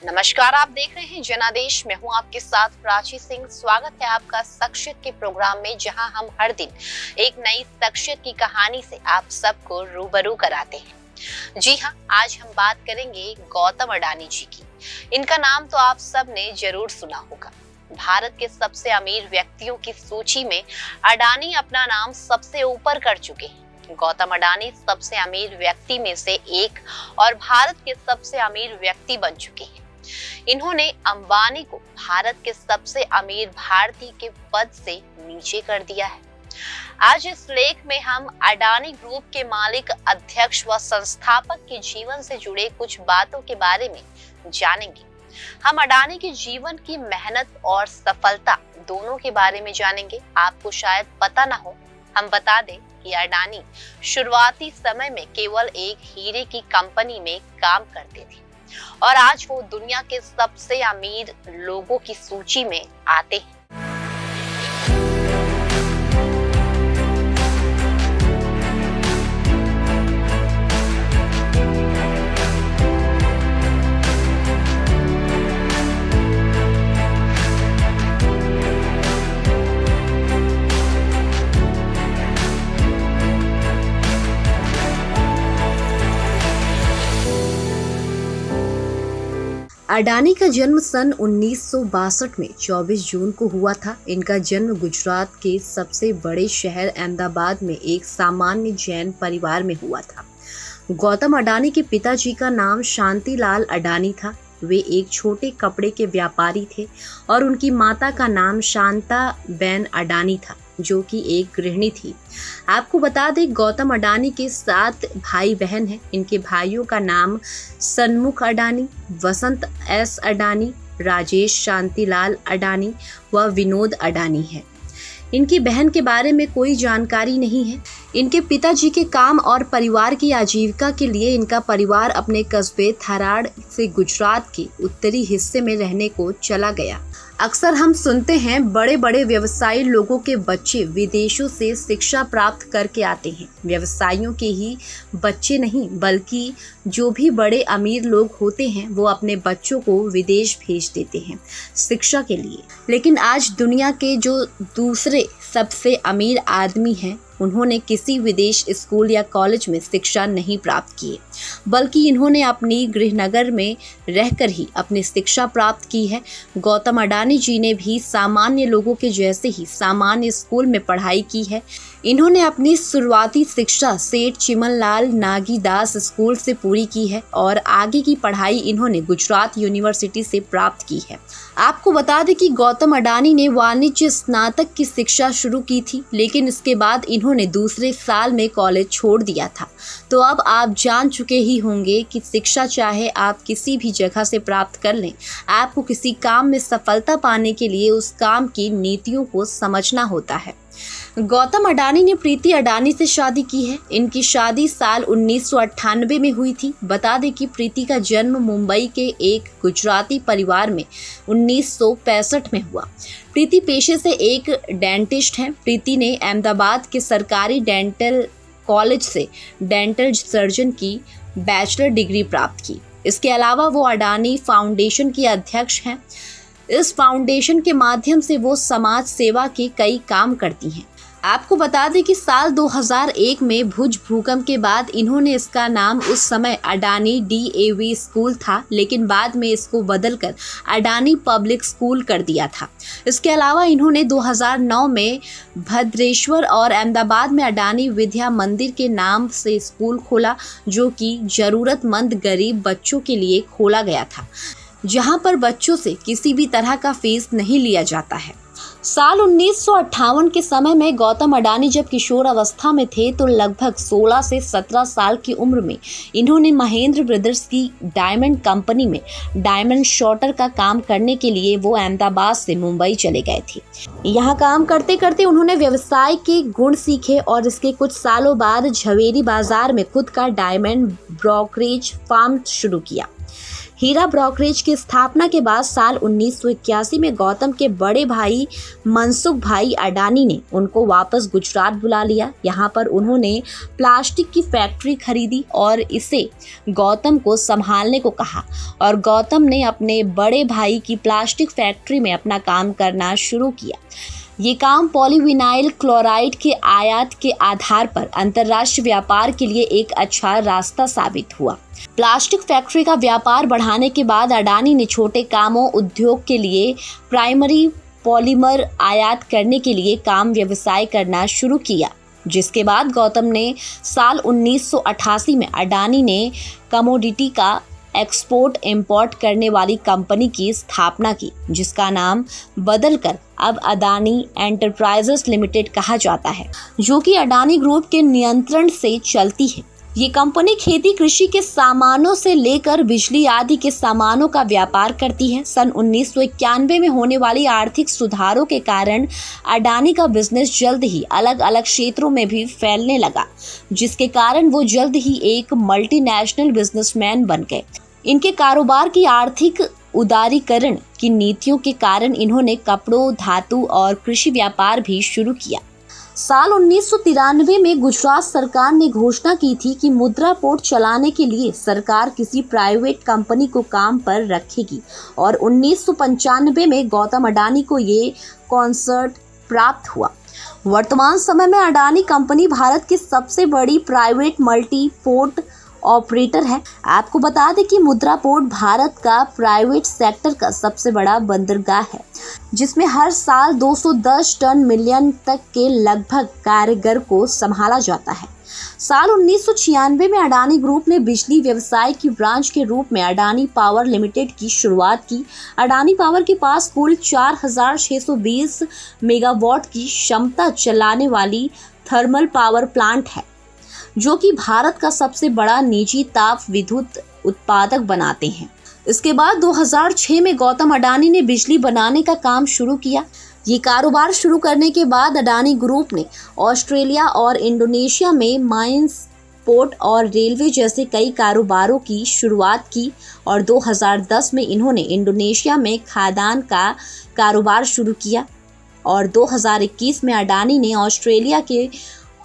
नमस्कार, आप देख रहे हैं जनादेश। मैं हूं आपके साथ प्राची सिंह। स्वागत है आपका शख्सियत के प्रोग्राम में, जहां हम हर दिन एक नई शख्सियत की कहानी से आप सबको रूबरू कराते हैं। जी हां, आज हम बात करेंगे गौतम अडानी जी की। इनका नाम तो आप सब ने जरूर सुना होगा। भारत के सबसे अमीर व्यक्तियों की सूची में अडानी अपना नाम सबसे ऊपर कर चुके हैं। गौतम अडानी सबसे अमीर व्यक्ति में से एक और भारत के सबसे अमीर व्यक्ति बन चुके हैं। इन्होंने अंबानी को भारत के सबसे अमीर भारतीय के पद से नीचे कर दिया है। आज इस लेख में हम अडानी ग्रुप के मालिक, अध्यक्ष व संस्थापक के जीवन से जुड़े कुछ बातों के बारे में जानेंगे। हम अडानी के जीवन की मेहनत और सफलता दोनों के बारे में जानेंगे। आपको शायद पता ना हो, हम बता दें कि अडानी शुरुआती समय में केवल एक हीरे की कंपनी में काम करते थे और आज वो दुनिया के सबसे अमीर लोगों की सूची में आते हैं। अडानी का जन्म सन 1962 में 24 जून को हुआ था। इनका जन्म गुजरात के सबसे बड़े शहर अहमदाबाद में एक सामान्य जैन परिवार में हुआ था। गौतम अडानी के पिताजी का नाम शांतिलाल अडानी था। वे एक छोटे कपड़े के व्यापारी थे और उनकी माता का नाम शांता बेन अडानी था, जो कि एक गृहिणी थी। आपको बता दें, गौतम अडानी के 7 भाई बहन हैं। इनके भाइयों का नाम सन्मुख अडानी, वसंत एस अडानी, राजेश शांतिलाल अडानी व विनोद अडानी है। इनकी बहन के बारे में कोई जानकारी नहीं है। इनके पिताजी के काम और परिवार की आजीविका के लिए इनका परिवार अपने कस्बे थाराड़ से गुजरात के उत्तरी हिस्से में रहने को चला गया। अक्सर हम सुनते हैं बड़े बड़े व्यवसायी लोगों के बच्चे विदेशों से शिक्षा प्राप्त करके आते हैं। व्यवसायियों के ही बच्चे नहीं, बल्कि जो भी बड़े अमीर लोग होते हैं वो अपने बच्चों को विदेश भेज देते हैं शिक्षा के लिए। लेकिन आज दुनिया के जो दूसरे सबसे अमीर आदमी हैं, उन्होंने किसी विदेश स्कूल या कॉलेज में शिक्षा नहीं प्राप्त की, बल्कि इन्होंने अपनी गृहनगर में रहकर ही अपनी शिक्षा प्राप्त की है। गौतम अडानी जी ने भी सामान्य लोगों के जैसे ही सामान्य स्कूल में पढ़ाई की है। इन्होंने अपनी शुरुआती शिक्षा सेठ चिमनलाल नागीदास स्कूल से पूरी की है और आगे की पढ़ाई इन्होंने गुजरात यूनिवर्सिटी से प्राप्त की है। आपको बता दें कि गौतम अडानी ने वाणिज्य स्नातक की शिक्षा शुरू की थी, लेकिन इसके बाद इन्होंने दूसरे साल में कॉलेज छोड़ दिया था। तो अब आप जान चुके ही होंगे कि शिक्षा चाहे आप किसी भी जगह से प्राप्त कर लें, आपको किसी काम में सफलता पाने के लिए उस काम की नीतियों को समझना होता है। गौतम अडानी ने प्रीति अडानी से शादी की है। इनकी शादी साल 1998 में हुई थी। बता दें कि प्रीति का जन्म मुंबई के एक गुजराती परिवार में 1965 में हुआ। प्रीति पेशे से एक डेंटिस्ट हैं। प्रीति ने अहमदाबाद के सरकारी डेंटल कॉलेज से डेंटल सर्जन की बैचलर डिग्री प्राप्त की। इसके अलावा वो अडानी फाउंडेशन की अध्यक्ष हैं। इस फाउंडेशन के माध्यम से वो समाज सेवा के कई काम करती हैं। आपको बता दें कि साल 2001 में भुज भूकंप के बाद इन्होंने इसका नाम उस समय अडानी DAV स्कूल था, लेकिन बाद में इसको बदलकर अडानी पब्लिक स्कूल कर दिया था। इसके अलावा इन्होंने 2009 में भद्रेश्वर और अहमदाबाद में अडानी विद्या मंदिर के नाम से स्कूल खोला, जो कि जरूरतमंद गरीब बच्चों के लिए खोला गया था, जहां पर बच्चों से किसी भी तरह का फीस नहीं लिया जाता है। साल 1958 के समय में गौतम अडानी जब किशोर अवस्था में थे तो लगभग 16 से 17 साल की उम्र में इन्होंने महेंद्र ब्रदर्स की डायमंड कंपनी में डायमंड शॉटर का काम करने के लिए वो अहमदाबाद से मुंबई चले गए थे। यहाँ काम करते करते उन्होंने व्यवसाय के गुण सीखे और इसके कुछ सालों बाद झवेरी बाजार में खुद का डायमंड ब्रोकरेज फर्म शुरू किया। हीरा ब्रोकरेज की स्थापना के बाद साल 1981 में गौतम के बड़े भाई मनसुख भाई अडानी ने उनको वापस गुजरात बुला लिया। यहाँ पर उन्होंने प्लास्टिक की फैक्ट्री खरीदी और इसे गौतम को संभालने को कहा और गौतम ने अपने बड़े भाई की प्लास्टिक फैक्ट्री में अपना काम करना शुरू किया। ये काम पॉलीविनाइल क्लोराइड के आयात के आधार पर अंतर्राष्ट्रीय व्यापार के लिए एक अच्छा रास्ता साबित हुआ। प्लास्टिक फैक्ट्री का व्यापार बढ़ाने के बाद अडानी ने छोटे कामों उद्योग के लिए प्राइमरी पॉलीमर आयात करने के लिए काम व्यवसाय करना शुरू किया, जिसके बाद गौतम ने साल 1988 में अडानी ने कमोडिटी का एक्सपोर्ट इंपोर्ट करने वाली कंपनी की स्थापना की, जिसका नाम बदलकर अब अडानी एंटरप्राइजेस लिमिटेड कहा जाता है, जो कि अडानी ग्रुप के नियंत्रण से चलती है। ये कंपनी खेती कृषि के सामानों से लेकर बिजली आदि के सामानों का व्यापार करती है। सन 1991 में होने वाली आर्थिक सुधारों के कारण अडानी का बिजनेस जल्द ही अलग अलग क्षेत्रों में भी फैलने लगा, जिसके कारण वो जल्द ही एक मल्टीनेशनल बिजनेसमैन बन गए। इनके कारोबार की आर्थिक उदारीकरण की नीतियों के कारण इन्होंने कपड़ों, धातु और कृषि व्यापार भी शुरू किया। साल 1993 में गुजरात सरकार ने घोषणा की थी कि मुद्रा पोर्ट चलाने के लिए सरकार किसी प्राइवेट कंपनी को काम पर रखेगी और 1995 में गौतम अडानी को ये कॉन्ट्रैक्ट प्राप्त हुआ। वर्तमान समय में अडानी कंपनी भारत की सबसे बड़ी प्राइवेट मल्टी पोर्ट ऑपरेटर है। आपको बता दें कि मुद्रा पोर्ट भारत का प्राइवेट सेक्टर का सबसे बड़ा बंदरगाह है, जिसमें हर साल 210 टन मिलियन तक के लगभग कारीगर को संभाला जाता है। साल 1996 में अडानी ग्रुप ने बिजली व्यवसाय की ब्रांच के रूप में अडानी पावर लिमिटेड की शुरुआत की। अडानी पावर के पास कुल 4620 मेगावाट की क्षमता चलाने वाली थर्मल पावर प्लांट है, जो कि भारत का सबसे बड़ा निजी ताप विद्युत उत्पादक बनाते हैं। इसके बाद 2006 में गौतम अडानी ने बिजली बनाने का काम शुरू किया। ये कारोबार शुरू करने के बाद अडानी ग्रुप ने ऑस्ट्रेलिया और इंडोनेशिया में माइंस, पोर्ट और रेलवे जैसे कई कारोबारों की शुरुआत की और 2010 में इन्होंने इंडोनेशिया में खादान का कारोबार शुरू किया और 2021 में अडानी ने ऑस्ट्रेलिया के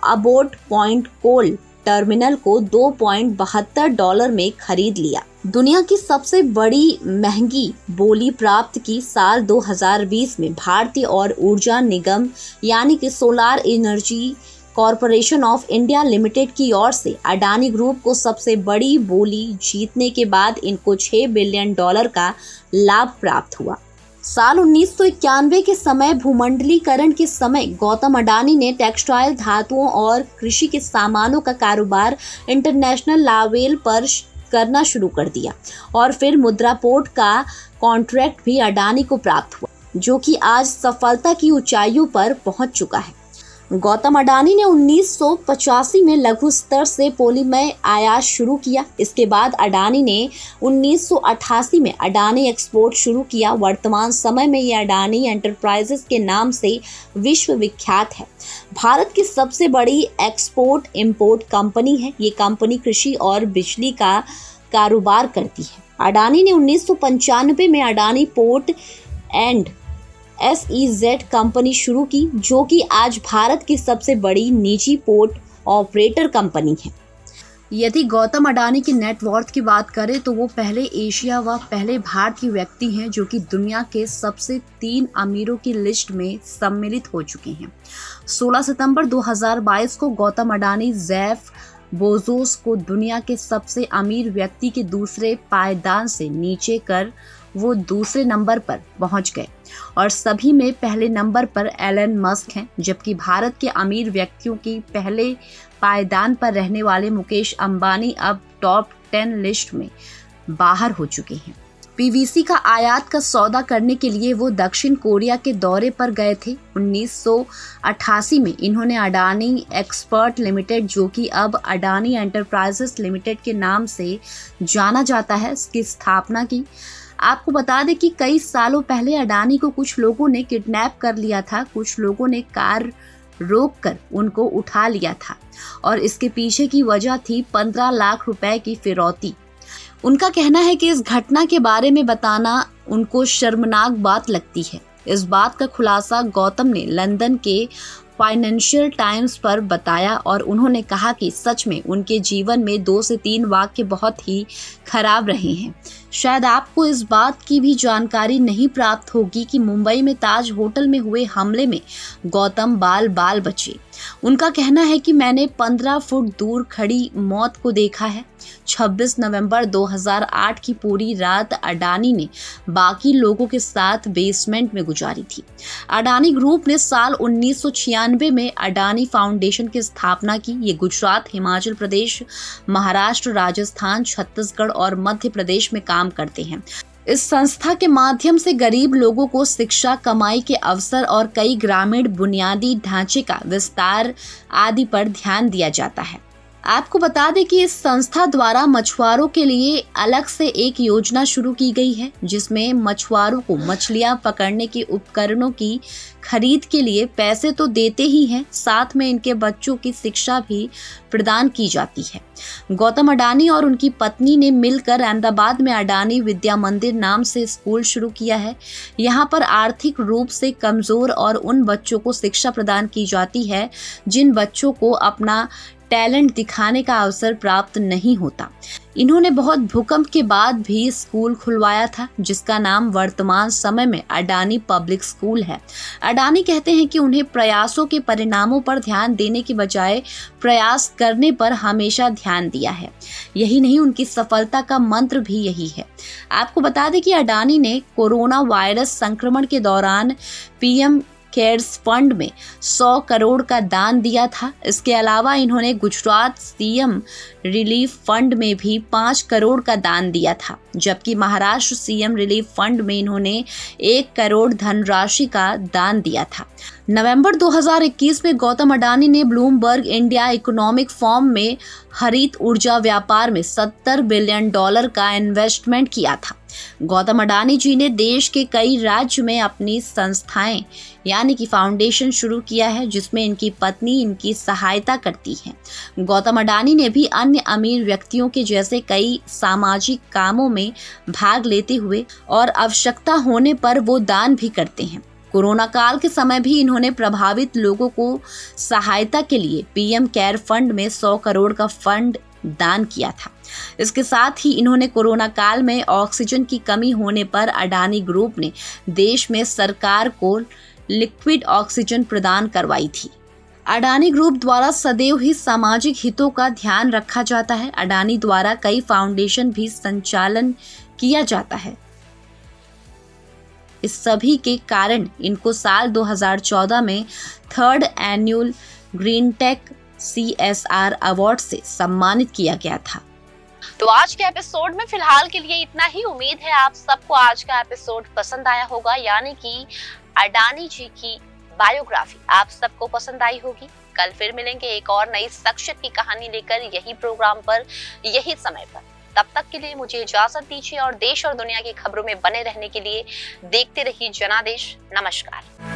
अबोट पॉइंट कोल टर्मिनल को $2.72 में खरीद लिया। दुनिया की सबसे बड़ी महंगी बोली प्राप्त की साल 2020 में भारतीय और ऊर्जा निगम यानी कि solar energy corporation of India limited की ओर से अडानी ग्रुप को सबसे बड़ी बोली जीतने के बाद इनको $6 बिलियन का लाभ प्राप्त हुआ। साल 1991 के समय भूमंडलीकरण के समय गौतम अडानी ने टेक्सटाइल, धातुओं और कृषि के सामानों का कारोबार इंटरनेशनल लेवल पर करना शुरू कर दिया और फिर मुद्रा पोर्ट का कॉन्ट्रैक्ट भी अडानी को प्राप्त हुआ, जो कि आज सफलता की ऊंचाइयों पर पहुंच चुका है। गौतम अडानी ने 1985 में लघु स्तर से पॉलीमर आयात शुरू किया। इसके बाद अडानी ने 1988 में अडानी एक्सपोर्ट शुरू किया। वर्तमान समय में ये अडानी एंटरप्राइजेस के नाम से विश्व विख्यात है। भारत की सबसे बड़ी एक्सपोर्ट इंपोर्ट कंपनी है। ये कंपनी कृषि और बिजली का कारोबार करती है। अडानी ने 1995 में Adani port and SEZ company शुरू की, जो कि आज भारत की सबसे बड़ी निजी पोर्ट ऑपरेटर कंपनी है। यदि गौतम अडानी की नेटवर्थ की बात करें तो वो पहले एशिया व पहले भारतीय व्यक्ति हैं जो कि दुनिया के सबसे 3 अमीरों की लिस्ट में सम्मिलित हो चुके हैं। 16 सितंबर 2022 को गौतम अडानी जेफ बेजोस को दुनिया के सबसे अमीर व्यक्ति के दूसरे पायदान से नीचे कर वो दूसरे नंबर पर पहुंच गए और सभी में पहले नंबर पर एलन मस्क हैं, जबकि भारत के अमीर व्यक्तियों की पहले पायदान पर रहने वाले मुकेश अंबानी अब टॉप 10 लिस्ट में बाहर हो चुके हैं। पीवीसी का आयात का सौदा करने के लिए वो दक्षिण कोरिया के दौरे पर गए थे। 1988 में इन्होंने अडानी एक्सपर्ट लिमिटेड, जो कि अब अडानी एंटरप्राइजेस लिमिटेड के नाम से जाना जाता है, इसकी स्थापना की। आपको बता दें कि कई सालों पहले अडानी को कुछ लोगों ने किडनैप कर लिया था। कुछ लोगों ने कार रोककर उनको उठा लिया था और इसके पीछे की वजह थी 15 लाख रुपए की फिरौती। उनका कहना है कि इस घटना के बारे में बताना उनको शर्मनाक बात लगती है। इस बात का खुलासा गौतम ने लंदन के फाइनेंशियल टाइम्स पर बताया और उन्होंने कहा कि सच में उनके जीवन में 2 से 3 वाक्य बहुत ही खराब रहे हैं। शायद आपको इस बात की भी जानकारी नहीं प्राप्त होगी कि मुंबई में ताज होटल में हुए हमले में गौतम बाल बचे। उनका कहना है कि मैंने 15 फुट दूर खड़ी मौत को देखा है। 26 नवंबर 2008 की पूरी रात अडानी ने बाकी लोगों के साथ बेसमेंट में गुजारी थी। अडानी ग्रुप ने साल 1996 में अडानी फाउंडेशन की स्थापना की। ये गुजरात, हिमाचल प्रदेश, महाराष्ट्र, राजस्थान, छत्तीसगढ़ और मध्य प्रदेश में काम करते हैं। इस संस्था के माध्यम से गरीब लोगों को शिक्षा, कमाई के अवसर और कई ग्रामीण बुनियादी ढांचे का विस्तार आदि पर ध्यान दिया जाता है। आपको बता दें कि इस संस्था द्वारा मछुआरों के लिए अलग से एक योजना शुरू की गई है, जिसमें मछुआरों को मछलियां पकड़ने के उपकरणों की खरीद के लिए पैसे तो देते ही हैं, साथ में इनके बच्चों की शिक्षा भी प्रदान की जाती है। गौतम अडानी और उनकी पत्नी ने मिलकर अहमदाबाद में अडानी विद्या मंदिर नाम से स्कूल शुरू किया है। यहाँ पर आर्थिक रूप से कमजोर और उन बच्चों को शिक्षा प्रदान की जाती है जिन बच्चों को अपना टैलेंट दिखाने का अवसर प्राप्त नहीं होता। इन्होंने बहुत भूकंप के बाद भी स्कूल खुलवाया था, जिसका नाम वर्तमान समय में अडानी पब्लिक स्कूल है। अडानी कहते हैं कि उन्हें प्रयासों के परिणामों पर ध्यान देने की बजाय प्रयास करने पर हमेशा ध्यान दिया है। यही नहीं, उनकी सफलता का मंत्र भी यही है। आपको बता दें कि अडानी ने कोरोना वायरस संक्रमण के दौरान पीएम केयर्स फंड में 100 करोड़ का दान दिया था। इसके अलावा इन्होंने गुजरात सीएम रिलीफ फंड में भी 5 करोड़ का दान दिया था, जबकि महाराष्ट्र सीएम रिलीफ फंड में इन्होंने 1 करोड़ धनराशि का दान दिया था। नवंबर 2021 में गौतम अडानी ने ब्लूमबर्ग इंडिया इकोनॉमिक फॉर्म में हरित ऊर्जा व्यापार में $70 बिलियन का इन्वेस्टमेंट किया था। गौतम अडानी जी ने देश के कई राज्य में अपनी संस्थाएं यानी कि फाउंडेशन शुरू किया है, जिसमें इनकी पत्नी इनकी सहायता करती है। गौतम अडानी ने भी अन्य अमीर व्यक्तियों के जैसे कई सामाजिक कामों में भाग लेते हुए और आवश्यकता होने पर वो दान भी करते हैं। कोरोना काल के समय भी इन्होंने प्रभावित लोगों को सहायता के लिए पीएम केयर फंड में 100 करोड़ का फंड दान किया था। इसके साथ ही इन्होंने कोरोना काल में ऑक्सीजन की कमी होने पर अडानी ग्रुप ने देश में सरकार को लिक्विड ऑक्सीजन प्रदान करवाई थी। अडानी ग्रुप द्वारा सदैव ही सामाजिक हितों का ध्यान रखा जाता है। अडानी द्वारा कई फाउंडेशन भी संचालन किया जाता है। इस सभी के कारण इनको साल 2014 में 3rd annual green tech CSR award से सम्मानित किया गया था। तो आज के एपिसोड में फिलहाल के लिए इतना ही। उम्मीद है आप सबको आज का एपिसोड पसंद आया होगा, यानी कि अडानी जी की बायोग्राफी आप सबको पसंद आई होगी। कल फिर मिलेंगे एक और नई शख्सियत की कहानी लेकर, यही प्रोग्राम पर, यही समय पर। तब तक के लिए मुझे इजाजत दीजिए और देश और दुनिया की खबरों में बने रहने के लिए देखते रहिए जनादेश। नमस्कार।